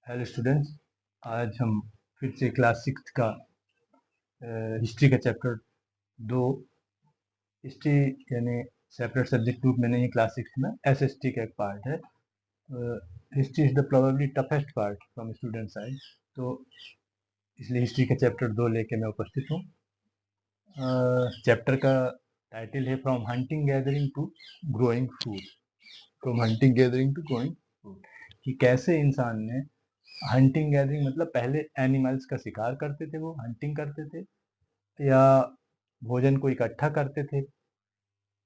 Hello students. आज हम फिर से क्लास 6 का हिस्ट्री का चैप्टर 2 हिस्ट्री यानी सेपरेट सब्जेक्ट ग्रुप में नहीं, क्लास 6 में एसएसटी का एक पार्ट है। History is the probably toughest part from student side, तो इसलिए हिस्ट्री का चैप्टर 2 लेके मैं उपस्थित हूँ। चैप्टर का टाइटल है from hunting gathering to growing food. From hunting gathering to growing food, कि कैसे इंसान ने हंटिंग गैदरिंग मतलब पहले एनिमल्स का शिकार करते थे, वो हंटिंग करते थे या भोजन को इकट्ठा करते थे,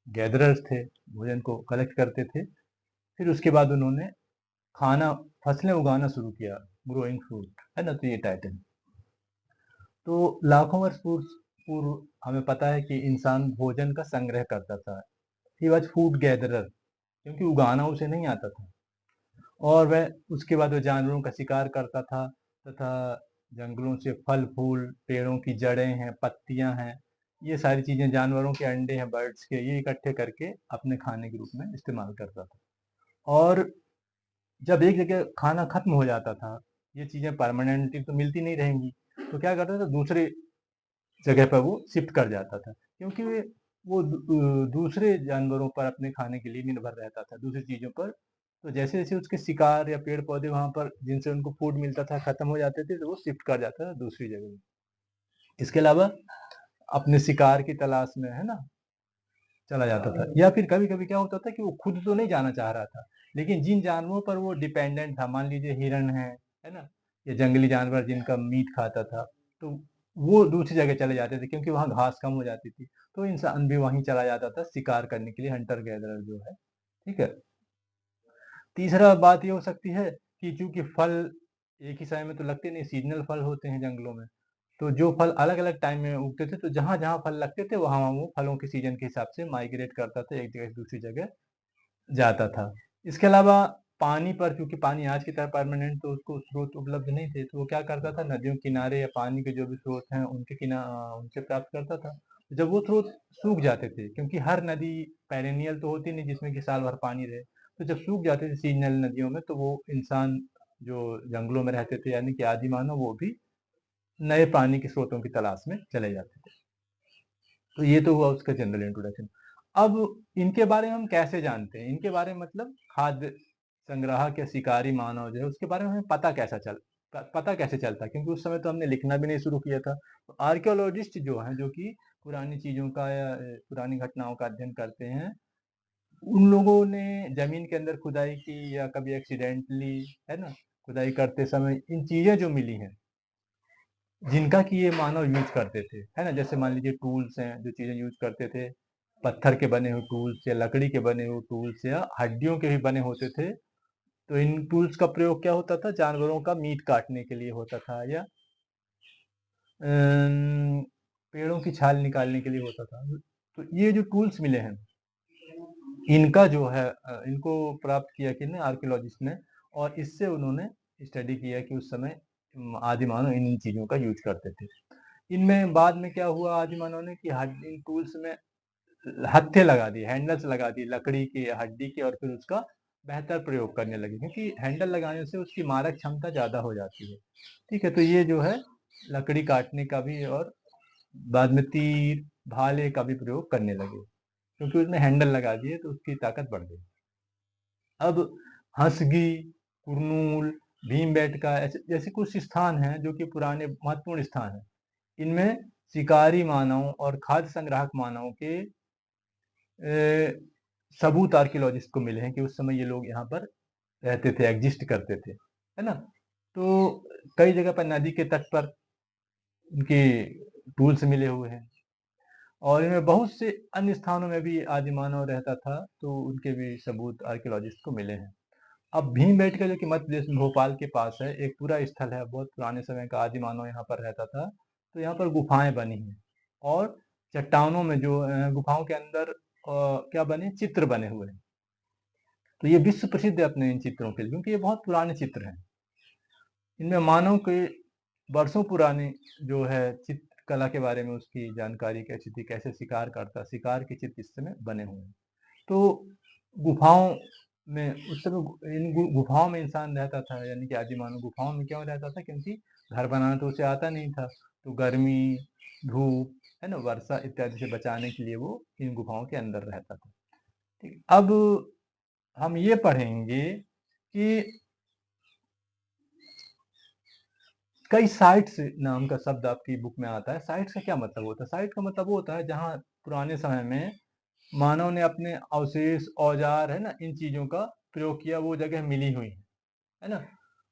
गैदरर्स थे, भोजन को कलेक्ट करते थे। फिर उसके बाद उन्होंने खाना फसलें उगाना शुरू किया, ग्रोइंग फूड, है ना। तो ये टाइटल। तो लाखों वर्ष पूर्व पूर्व हमें पता है कि इंसान भोजन का संग्रह करता था। ही वॉज फूड गैदरर, क्योंकि उगाना उसे नहीं आता था। और वह उसके बाद वह जानवरों का शिकार करता था तथा जंगलों से फल फूल, पेड़ों की जड़ें हैं, पत्तियां हैं, ये सारी चीजें, जानवरों के अंडे हैं, बर्ड्स के, ये इकट्ठे करके अपने खाने के रूप में इस्तेमाल करता था। और जब एक जगह खाना खत्म हो जाता था, ये चीजें परमानेंटली तो मिलती नहीं रहेंगी, तो क्या करता था, दूसरे जगह पर वो शिफ्ट कर जाता था, क्योंकि वो दूसरे जानवरों पर अपने खाने के लिए निर्भर रहता था, दूसरी चीजों पर। तो जैसे जैसे उसके शिकार या पेड़ पौधे वहां पर जिनसे उनको फूड मिलता था खत्म हो जाते थे, तो वो शिफ्ट कर जाता था दूसरी जगह। इसके अलावा अपने शिकार की तलाश में, है ना, चला जाता था। या फिर कभी कभी क्या होता था कि वो खुद तो नहीं जाना चाह रहा था, लेकिन जिन जानवरों पर वो डिपेंडेंट था, मान लीजिए हिरन है ना, ये जंगली जानवर जिनका मीट खाता था, तो वो दूसरी जगह चले जाते थे क्योंकि वहां घास कम हो जाती थी। तो इंसान भी वहीं चला जाता था शिकार करने के लिए, हंटर गैदरर जो है। ठीक है। तीसरा बात ये हो सकती है कि चूंकि फल एक ही समय में तो लगते नहीं, सीजनल फल होते हैं जंगलों में, तो जो फल अलग अलग टाइम में उगते थे, तो जहां जहां फल लगते थे वहां वहां वो फलों के सीजन के हिसाब से माइग्रेट करता था, एक जगह से दूसरी जगह जाता था। इसके अलावा पानी पर, क्योंकि पानी आज की तरह परमानेंट तो उसको स्रोत उपलब्ध नहीं थे, तो वो क्या करता था, नदियों किनारे या पानी के जो भी स्रोत हैं उनसे प्राप्त करता था। जब वो स्रोत सूख जाते थे, क्योंकि हर नदी पेरेनियल तो होती नहीं जिसमें कि साल भर पानी रहे, तो जब सूख जाते थे सीजनल नदियों में, तो वो इंसान जो जंगलों में रहते थे, यानी कि आदि मानव, वो भी नए पानी के स्रोतों की तलाश में चले जाते थे। तो ये तो हुआ उसका जनरल इंट्रोडक्शन। अब इनके बारे में हम कैसे जानते हैं, इनके बारे में मतलब खाद्य संग्राहक या शिकारी मानव जो है उसके बारे में हमें पता कैसे चलता, क्योंकि उस समय तो हमने लिखना भी नहीं शुरू किया था। तो आर्कियोलॉजिस्ट जो हैं, जो कि पुरानी चीजों का या पुरानी घटनाओं का अध्ययन करते हैं, उन लोगों ने जमीन के अंदर खुदाई की या कभी एक्सीडेंटली, है ना, खुदाई करते समय इन चीजें जो मिली हैं जिनका कि ये मानव यूज करते थे, है ना, जैसे मान लीजिए टूल्स हैं, जो चीजें यूज करते थे, पत्थर के बने हुए टूल्स या लकड़ी के बने हुए टूल्स या हड्डियों के भी बने होते थे। तो इन टूल्स का प्रयोग क्या होता था, जानवरों का मीट काटने के लिए होता था, या पेड़ों की छाल निकालने के लिए होता था। तो ये जो टूल्स मिले हैं, इनका जो है इनको प्राप्त किया किसने, आर्कियोलॉजिस्ट ने। और इससे उन्होंने स्टडी किया कि उस समय आदि मानव इन इन चीजों का यूज करते थे। इनमें बाद में क्या हुआ, आदि मानव ने कि इन टूल्स में हत्थे लगा दिए, हैंडल्स लगा दिए लकड़ी के या हड्डी के, और फिर उसका बेहतर प्रयोग करने लगे, क्योंकि हैंडल लगाने से उसकी मारक क्षमता ज्यादा हो जाती है। ठीक है। तो ये जो है लकड़ी काटने का भी, और बाद में तीर भाले का भी प्रयोग करने लगे, क्योंकि उसमें हैंडल लगा दिए तो उसकी ताकत बढ़ गई। अब हंसगी, कुरनूल, भीमबेटका, ऐसे जैसे कुछ स्थान हैं जो कि पुराने महत्वपूर्ण स्थान हैं। इनमें शिकारी मानव और खाद्य संग्राहक मानव के सबूत आर्कियोलॉजिस्ट को मिले हैं कि उस समय ये लोग यहाँ पर रहते थे, एग्जिस्ट करते थे, है ना। तो कई जगह पर नदी के तट पर उनके टूल्स मिले हुए हैं, और इनमें बहुत से अन्य स्थानों में भी आदि मानव रहता था, तो उनके भी सबूत आर्कियोलॉजिस्ट को मिले हैं। अब भीमबेटका जो कि मध्य प्रदेश में भोपाल के पास है, एक पूरा स्थल है, बहुत पुराने समय का आदि मानव यहाँ पर रहता था। तो यहाँ पर गुफाएं बनी हैं, और चट्टानों में जो गुफाओं के अंदर क्या बने, चित्र बने हुए हैं। तो ये विश्व प्रसिद्ध है अपने इन चित्रों के लिए, क्योंकि ये बहुत पुराने चित्र हैं। इनमें मानव के वर्षों पुराने जो है चित्र कला के बारे में उसकी जानकारी कैसी थी, कैसे शिकार करता, शिकार के चित्र इस समय बने हुए हैं। तो गुफाओं में उस समय इन गुफाओं में इंसान रहता था, यानी कि आदि मानव गुफाओं में क्यों रहता था? क्योंकि घर बनाना तो उसे आता नहीं था, तो गर्मी, धूप, है ना, वर्षा इत्यादि से बचाने के लिए वो इन गुफाओं के अंदर रहता था। ठीक, अब हम ये पढ़ेंगे कि कई साइट्स नाम का शब्द आपकी बुक में आता है। साइट्स का क्या मतलब होता है? साइट का मतलब वो होता है जहाँ पुराने समय में मानव ने अपने अवशेष, औजार, है ना, इन चीजों का प्रयोग किया, वो जगह मिली हुई है ना।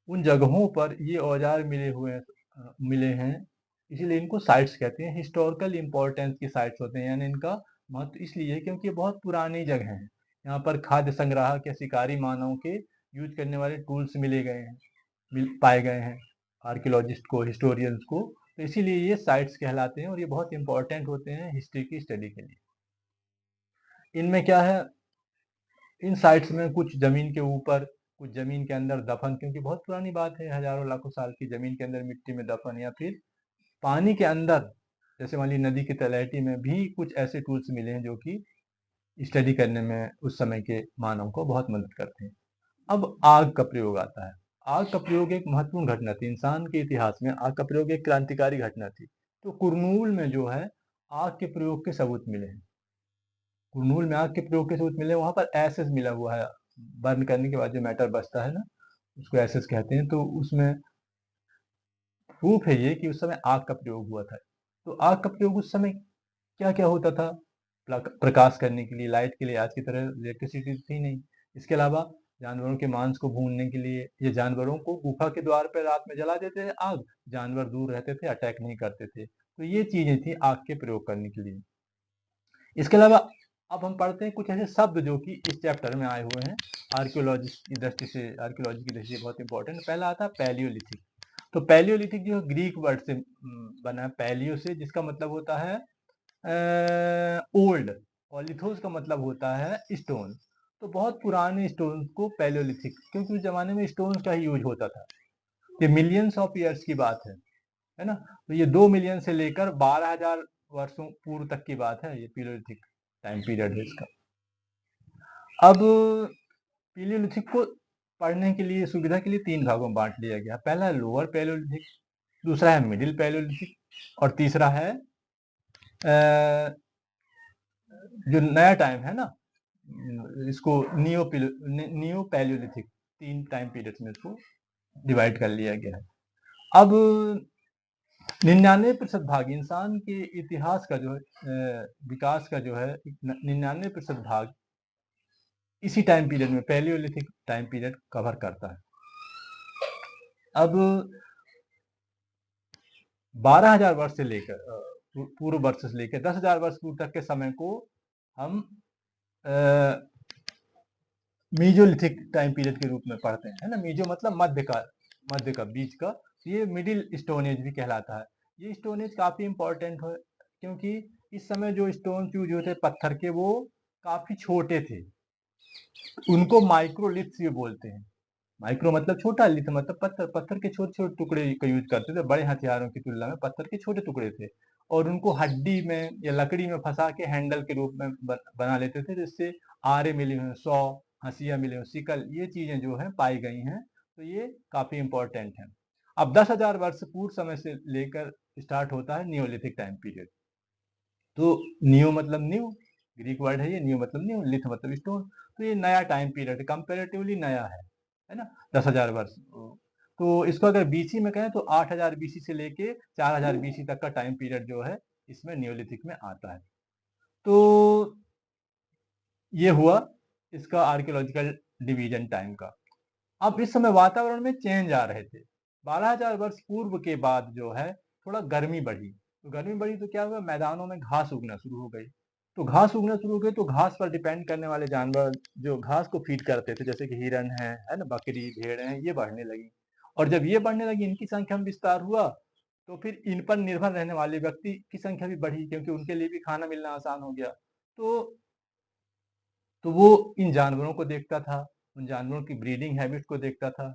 उन जगहों पर ये औजार मिले हैं, इसीलिए इनको साइट्स कहते हैं। हिस्टोरिकल इंपॉर्टेंस की साइट्स होते हैं, यानी इनका महत्व इसलिए है क्योंकि ये बहुत पुरानी जगह है। यहाँ पर खाद्य संग्राहक या शिकारी मानव के यूज करने वाले टूल्स पाए गए हैं आर्कियोलॉजिस्ट को, हिस्टोरियंस को, तो इसीलिए ये साइट्स कहलाते हैं और ये बहुत इंपॉर्टेंट होते हैं हिस्ट्री की स्टडी के लिए। इनमें क्या है, इन साइट्स में कुछ जमीन के ऊपर, कुछ जमीन के अंदर दफन, क्योंकि बहुत पुरानी बात है, हजारों लाखों साल की जमीन के अंदर मिट्टी में दफन, या फिर पानी के अंदर, जैसे मान ली नदी की तलहटी में भी कुछ ऐसे टूल्स मिले हैं जो कि स्टडी करने में उस समय के मानव को बहुत मदद करते हैं। अब आग का प्रयोग आता है। आग का प्रयोग एक महत्वपूर्ण घटना थी इंसान के इतिहास में। आग का प्रयोग एक क्रांतिकारी घटना थी। तो कुरनूल में जो है आग के प्रयोग के सबूत मिले हैं। कुरनूल में आग के प्रयोग के सबूत मिले, वहां पर एसेस मिला हुआ है। बर्न करने के बाद जो मैटर बचता है ना, उसको एसेस कहते हैं। तो उसमें प्रूफ है ये कि उस समय आग का प्रयोग हुआ था। तो आग का प्रयोग उस समय क्या क्या होता था? प्रकाश करने के लिए, लाइट के लिए। आज की तरह इलेक्ट्रिसिटी थी नहीं। इसके अलावा जानवरों के मांस को भूनने के लिए, ये जानवरों को गुफा के द्वार पर रात में जला देते थे आग, जानवर दूर रहते थे, अटैक नहीं करते थे। तो ये चीजें थी आग के प्रयोग करने के लिए। इसके अलावा अब हम पढ़ते हैं कुछ ऐसे शब्द जो कि इस चैप्टर में आए हुए हैं आर्कियोलॉजी की दृष्टि से बहुत इंपॉर्टेंट। पहला आता है पैलियोलिथिक। तो पैलियोलिथिक जो ग्रीक वर्ड से बना है, पैलियो से, जिसका मतलब होता है ओल्ड, और लिथोस का मतलब होता है स्टोन। तो बहुत पुराने स्टोन को पैलियोलिथिक, क्योंकि उस जमाने में स्टोन का ही यूज होता था। ये मिलियंस ऑफ ईयर्स की बात है ना। तो ये 2 मिलियन से लेकर 12,000 वर्षों पूर्व तक की बात है। ये पैलियोलिथिक टाइम पीरियड है इसका। अब पैलियोलिथिक को पढ़ने के लिए, सुविधा के लिए 3 भागों में बांट लिया गया। पहला है लोअर पैलियोलिथिक, दूसरा है मिडिल पैलियोलिथिक, और तीसरा है जो नया टाइम है ना, इसको नियो पैलियोलिथिक। 3 टाइम पीरियड्स में इसको डिवाइड कर लिया गया है। अब 99% भाग इंसान के इतिहास का जो है, विकास का जो है 99% भाग इसी टाइम पीरियड में, पैलियोलिथिक टाइम पीरियड कवर करता है। अब 12,000 वर्ष से लेकर पूर्व वर्ष से लेकर 10,000 वर्ष पूर्व तक के समय को हम मीजोलिथिक टाइम पीरियड के रूप में पढ़ते हैं, है ना। मीजो मतलब मध्य का, बीच का। ये मिडिल स्टोन एज भी कहलाता है। ये स्टोन एज काफी इंपॉर्टेंट है, क्योंकि इस समय जो स्टोन यूज होते पत्थर के, वो काफी छोटे थे। उनको माइक्रोलिथ्स भी बोलते हैं। माइक्रो मतलब छोटा, लिथ मतलब पत्थर। पत्थर के छोटे छोटे टुकड़े का यूज करते थे। बड़े हथियारों की तुलना में पत्थर के छोटे टुकड़े थे, और उनको हड्डी में या लकड़ी में फंसा के हैंडल के रूप में बना लेते थे, जिससे आरे मिले हुए, सौ, हंसिया मिले हुए, सिकल, ये चीजें जो है पाई गई हैं। तो ये काफी इंपॉर्टेंट है। अब 10,000 वर्ष पूर्व समय से लेकर स्टार्ट होता है नियोलिथिक टाइम पीरियड। तो नियो मतलब न्यू, ग्रीक वर्ड है ये। नियो मतलब न्यू, लिथ मतलब स्टोन। तो ये नया टाइम पीरियड, कंपेरेटिवली नया है ना, 10,000 वर्ष। तो इसको अगर बीसी में कहें तो 8,000 बीसी से लेके 4,000 बीसी तक का टाइम पीरियड जो है इसमें नियोलिथिक में आता है। तो ये हुआ इसका आर्कियोलॉजिकल डिवीजन टाइम का। अब इस समय वातावरण में चेंज आ रहे थे। 12,000 वर्ष पूर्व के बाद जो है थोड़ा गर्मी बढ़ी। तो गर्मी बढ़ी तो क्या हुआ, मैदानों में घास उगना शुरू हो गई। तो घास उगना शुरू हो गई, तो घास पर डिपेंड करने वाले जानवर जो घास को फीड करते थे, जैसे कि हिरन है ना, बकरी, भेड़ हैं, ये बढ़ने लगी। और जब ये बढ़ने लगी, इनकी संख्या में विस्तार हुआ, तो फिर इन पर निर्भर रहने वाले व्यक्ति की संख्या भी बढ़ी, क्योंकि उनके लिए भी खाना मिलना आसान हो गया। तो वो इन जानवरों को देखता था, उन जानवरों की ब्रीडिंग हैबिट को देखता था,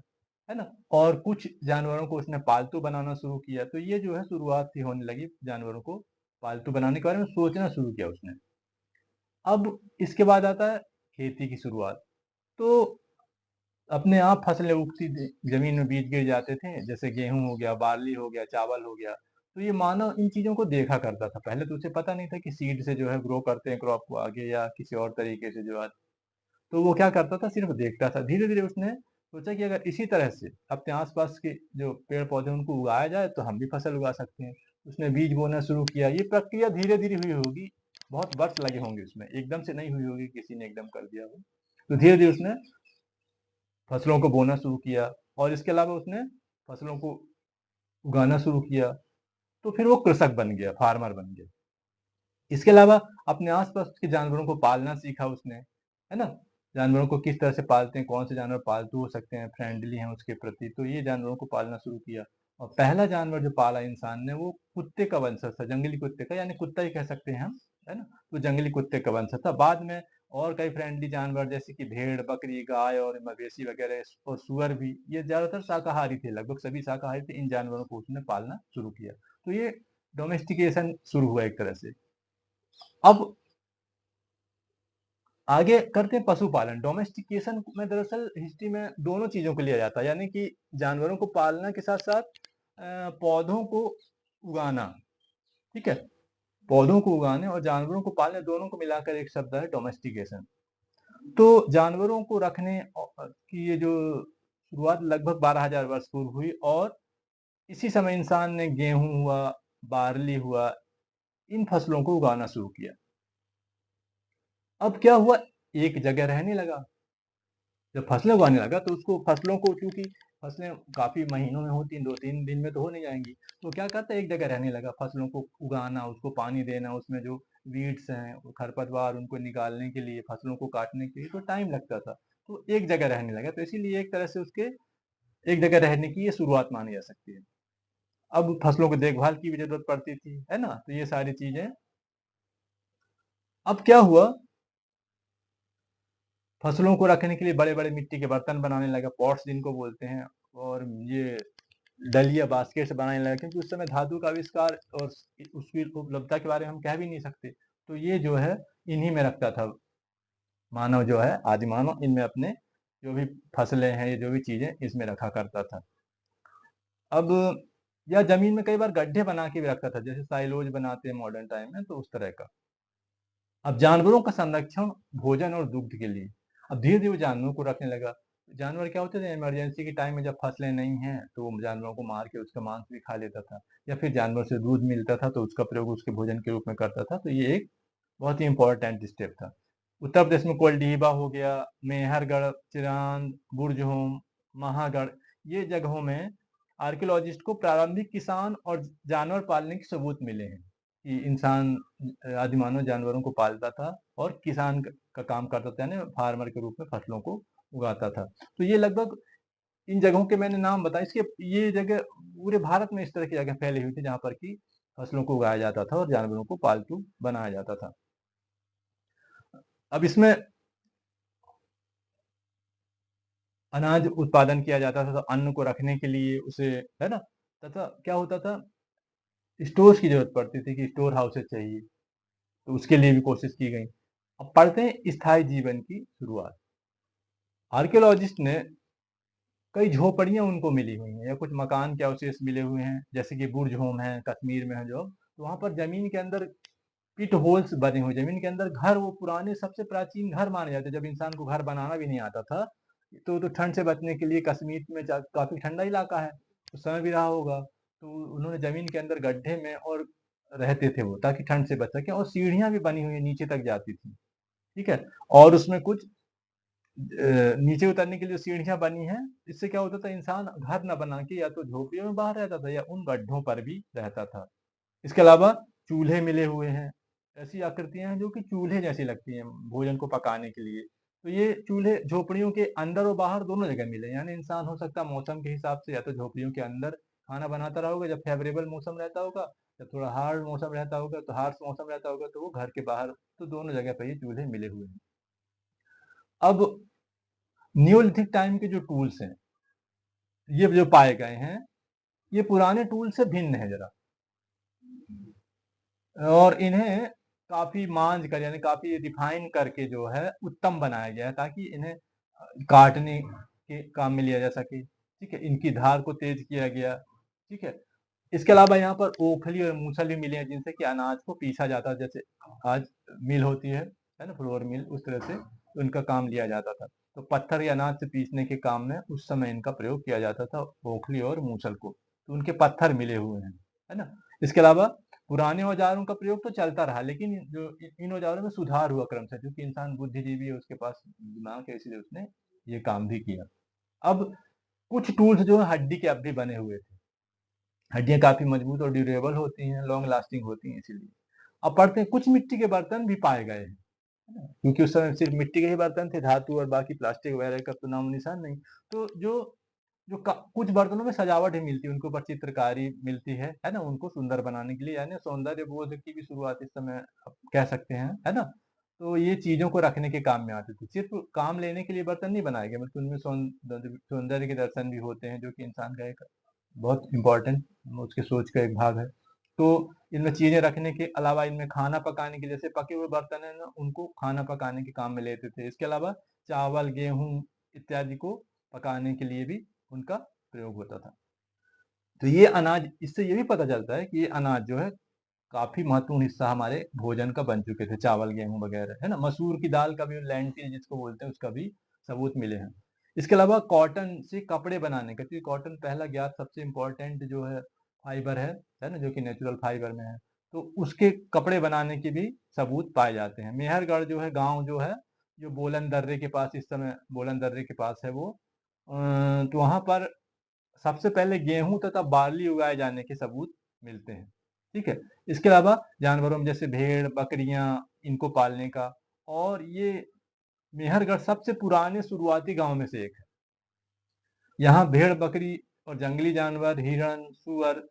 है ना। और कुछ जानवरों को उसने पालतू बनाना शुरू किया। तो ये जो है शुरुआत थी होने लगी जानवरों को पालतू बनाने के बारे में सोचना शुरू किया उसने। अब इसके बाद आता है खेती की शुरुआत। तो अपने आप फसलें उगती थी, जमीन में बीज गिर जाते थे, जैसे गेहूं हो गया, बार्ली हो गया, चावल हो गया। तो ये मानव इन चीजों को देखा करता था। पहले तो उसे पता नहीं था कि सीड से जो है ग्रो करते हैं क्रॉप को आगे, या किसी और तरीके से जो है। तो वो क्या करता था, सिर्फ देखता था। धीरे धीरे उसने सोचा कि अगर इसी तरह से अपने आसपास के जो पेड़ पौधे उनको उगाया जाए तो हम भी फसल उगा सकते हैं। उसने बीज बोना शुरू किया। ये प्रक्रिया धीरे धीरे हुई होगी, बहुत वर्ष लगे होंगे उसमें, एकदम से नहीं हुई होगी, किसी ने एकदम कर दिया हो। तो धीरे धीरे उसने फसलों को बोना शुरू किया, और इसके अलावा उसने फसलों को उगाना शुरू किया। तो फिर वो कृषक बन गया, फार्मर बन गया। इसके अलावा अपने आसपास के जानवरों को पालना सीखा उसने, है ना। जानवरों को किस तरह से पालते हैं, कौन से जानवर पालतू हो सकते हैं, फ्रेंडली हैं उसके प्रति, तो ये जानवरों को पालना शुरू किया। और पहला जानवर जो पाला इंसान ने वो कुत्ते का वंशज था, जंगली कुत्ते का, यानी कुत्ता ही कह सकते हैं हम, है ना। तो जंगली कुत्ते का वंशज था। बाद में और कई फ्रेंडली जानवर जैसे कि भेड़, बकरी, गाय और मवेशी वगैरह और सुअर भी, ये ज्यादातर शाकाहारी थे, लगभग सभी शाकाहारी थे। इन जानवरों को उसने पालना शुरू किया। तो ये डोमेस्टिकेशन शुरू हुआ एक तरह से। अब आगे करते हैं पशुपालन। डोमेस्टिकेशन में दरअसल हिस्ट्री में दोनों चीजों को लिया जाता है, यानी कि जानवरों को पालना के साथ साथ पौधों को उगाना। ठीक है, पौधों को उगाने और जानवरों को पालने, दोनों को मिलाकर एक शब्द है डोमेस्टिकेशन। तो जानवरों को रखने की ये जो शुरुआत लगभग 12,000 वर्ष पूर्व हुई, और इसी समय इंसान ने गेहूं हुआ, बार्ली हुआ, इन फसलों को उगाना शुरू किया। अब क्या हुआ, एक जगह रहने लगा। जब फसलें उगाने लगा तो उसको, फसलों को, चूंकि फसलें काफी महीनों में होती हैं, 2-3 दिन में तो हो नहीं जाएंगी, तो क्या करता है, एक जगह रहने लगा। फसलों को उगाना, उसको पानी देना, उसमें जो वीड्स हैं, खरपतवार, उनको निकालने के लिए, फसलों को काटने के लिए तो टाइम लगता था। तो एक जगह रहने लगा, तो इसीलिए एक तरह से उसके एक जगह रहने की ये शुरुआत मानी जा सकती है। अब फसलों को देखभाल की भी जरूरत पड़ती थी, है ना। तो ये सारी चीजें, अब क्या हुआ, फसलों को रखने के लिए बड़े बड़े मिट्टी के बर्तन बनाने लगा, पॉट्स जिनको बोलते हैं। और ये डलिया, बास्केट्स बनाने लगा, क्योंकि उस समय धातु का आविष्कार और उसकी उपलब्धता के बारे में हम कह भी नहीं सकते। तो ये जो है इन्हीं में रखता था मानव, जो है आदि मानव, इनमें अपने जो भी फसलें हैं, ये जो भी चीजें, इसमें रखा करता था। अब या जमीन में कई बार गड्ढे बना के भी रखता था, जैसे साइलोज बनाते हैं मॉडर्न टाइम में, तो उस तरह का। अब जानवरों का संरक्षण, भोजन और दुग्ध के लिए, अब धीरे धीरे जानवरों को रखने लगा। जानवर क्या होते थे, इमरजेंसी के टाइम में जब फसलें नहीं हैं तो वो जानवरों को मार के उसका मांस भी खा लेता था, या फिर जानवर से दूध मिलता था तो उसका प्रयोग उसके भोजन के रूप में करता था। तो ये एक बहुत ही इंपॉर्टेंट स्टेप था। उत्तर प्रदेश में कोलडीबा हो गया, मेहरगढ़, चिरांद, बुरजहोम, महागढ़, ये जगहों में आर्कियोलॉजिस्ट को प्रारंभिक किसान और जानवर पालने के सबूत मिले हैं, कि इंसान, आदिमानव जानवरों को पालता था और किसान का काम करता था, यानी फार्मर के रूप में फसलों को उगाता था। तो ये लगभग इन जगहों के मैंने नाम बताए। इसके ये जगह पूरे भारत में इस तरह की जगह फैली हुई थी जहां पर कि फसलों को उगाया जाता था और जानवरों को पालतू बनाया जाता था। अब इसमें अनाज उत्पादन किया जाता था, तो अन्न को रखने के लिए उसे, है ना, तथा क्या होता था, स्टोर की जरूरत पड़ती थी, कि स्टोर हाउसेज चाहिए, तो उसके लिए भी कोशिश की गई। अब पढ़ते हैं स्थायी जीवन की शुरुआत। आर्कियोलॉजिस्ट ने कई झोपड़ियां उनको मिली हुई हैं, या कुछ मकान के अवशेष मिले हुए हैं, जैसे कि बुर्ज होम है कश्मीर में है जो, तो वहां पर जमीन के अंदर पिट होल्स बने हुए, जमीन के अंदर घर, वो पुराने सबसे प्राचीन घर माने जाते हैं। जब इंसान को घर बनाना भी नहीं आता था, तो ठंड से बचने के लिए, कश्मीर में काफी ठंडा इलाका है, उस समय भी रहा होगा, तो उन्होंने जमीन के अंदर गड्ढे में और रहते थे वो, ताकि ठंड से बच सके। और सीढ़ियां भी बनी हुई नीचे तक जाती थी, ठीक है। और उसमें कुछ नीचे उतरने के लिए सीढ़ियां बनी हैं। इससे क्या होता था, इंसान घर न बना के या तो झोपड़ियों में बाहर रहता था, या उन गड्ढों पर भी रहता था। इसके अलावा चूल्हे मिले हुए हैं, ऐसी आकृतियां हैं जो कि चूल्हे जैसी लगती हैं भोजन को पकाने के लिए। तो ये चूल्हे झोपड़ियों के अंदर और बाहर दोनों जगह मिले, यानी इंसान हो सकता है मौसम के हिसाब से या तो झोपड़ियों के अंदर खाना बनाता रहा होगा जब फेवरेबल मौसम रहता होगा, जब थोड़ा हार्ड मौसम रहता होगा, तो हार्श मौसम रहता होगा तो वो घर के बाहर। तो दोनों जगह पर ये चूल्हे मिले हुए हैं। अब न्यूलिथिक टाइम के जो टूल्स हैं, ये जो पाए गए हैं, ये पुराने टूल से भिन्न है जरा, और इन्हें काफी मांझ कर, यानी काफी रिफाइन करके जो है उत्तम बनाया गया है, ताकि इन्हें काटने के काम में लिया जा सके, ठीक है, इनकी धार को तेज किया गया, ठीक है। इसके अलावा यहाँ पर ओखली और मूसल भी मिले हैं जिनसे कि अनाज को पीसा जाता है, जैसे आज मिल होती है ना, फ्लोर मिल, उस तरह से उनका काम लिया जाता था। तो पत्थर या अनाज से पीसने के काम में उस समय इनका प्रयोग किया जाता था, ओखली और मूसल को। तो उनके पत्थर मिले हुए हैं, है ना। इसके अलावा पुराने औजारों का प्रयोग तो चलता रहा, लेकिन जो इन औजारों में सुधार हुआ क्रम से, क्योंकि इंसान बुद्धिजीवी है, उसके पास दिमाग है, इसलिए उसने ये काम भी किया। अब कुछ टूल्स जो है हड्डी के अब भी बने हुए थे। हड्डियां काफी मजबूत और ड्यूरेबल होती हैं, लॉन्ग लास्टिंग होती हैं, इसीलिए अब पढ़ते हैं कुछ मिट्टी के बर्तन भी पाए गए हैं, है ना? क्योंकि उस समय सिर्फ मिट्टी के ही बर्तन थे, धातु और बाकी प्लास्टिक वगैरह का तो नामो निशान नहीं। तो जो जो कुछ बर्तनों में सजावट ही मिलती है, उनके ऊपर चित्रकारी मिलती है ना, उनको सुंदर बनाने के लिए, यानी सौंदर्य बोध की भी शुरुआत इस समय आप कह सकते हैं, है ना। तो ये चीजों को रखने के काम में आते थे, सिर्फ काम लेने के लिए बर्तन नहीं बनाए गए, बल्कि उनमें सौंदर्य के दर्शन भी होते हैं, जो कि इंसान का एक बहुत इंपॉर्टेंट उसके सोच का एक भाग है। तो इनमें चीजें रखने के अलावा इनमें खाना पकाने के, जैसे पके हुए बर्तन है ना, उनको खाना पकाने के काम में लेते थे। इसके अलावा चावल, गेहूं इत्यादि को पकाने के लिए भी उनका प्रयोग होता था। तो ये अनाज, इससे ये भी पता चलता है कि ये अनाज जो है काफी महत्वपूर्ण हिस्सा हमारे भोजन का बन चुके थे, चावल, गेहूं वगैरह, है ना। मसूर की दाल का भी, लेंटिल जिसको बोलते हैं, उसका भी सबूत मिले हैं। इसके अलावा कॉटन से कपड़े बनाने का, क्योंकि कॉटन पहला ज्ञात सबसे इम्पोर्टेंट जो है फाइबर है ना, जो कि नेचुरल फाइबर में है। तो उसके कपड़े बनाने के भी सबूत पाए जाते हैं। मेहरगढ़ जो है गांव जो है, जो बोलन दर्रे के पास, इस समय बोलन दर्रे के पास है वो, तो वहां पर सबसे पहले गेहूं तथा बार्ली उगाए जाने के सबूत मिलते हैं, ठीक है। इसके अलावा जानवरों में जैसे भेड़, बकरियां, इनको पालने का, और ये मेहरगढ़ सबसे पुराने शुरुआती गांव में से एक है। यहाँ भेड़, बकरी और जंगली जानवर, हिरण, सुअर,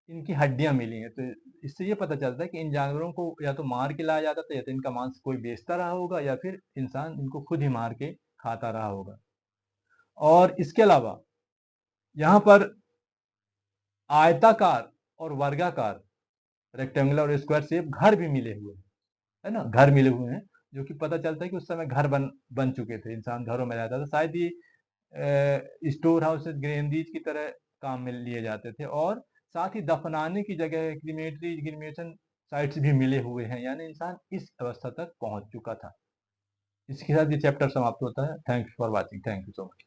इनकी हड्डियां मिली हैं। तो इससे ये पता चलता है कि इन जानवरों को या तो मार के लाया जाता था, या तो इनका मांस कोई बेचता रहा होगा, या फिर इंसान इनको खुद ही मार के खाता रहा होगा। और इसके अलावा यहाँ पर आयताकार और वर्गाकार, रेक्टेंगुलर और स्क्वायर शेप घर भी मिले हुए हैं, है ना, घर मिले हुए हैं, जो कि पता चलता है कि उस समय घर बन चुके थे, इंसान घरों में रहता था। शायद ये स्टोर हाउस, ग्रेनरीज की तरह काम में लिए जाते थे। और साथ ही दफनाने की जगह क्रीमेशन साइट्स भी मिले हुए हैं, यानी इंसान इस अवस्था तक पहुंच चुका था। इसके साथ ये चैप्टर समाप्त होता है। Thanks for watching, thank you so much.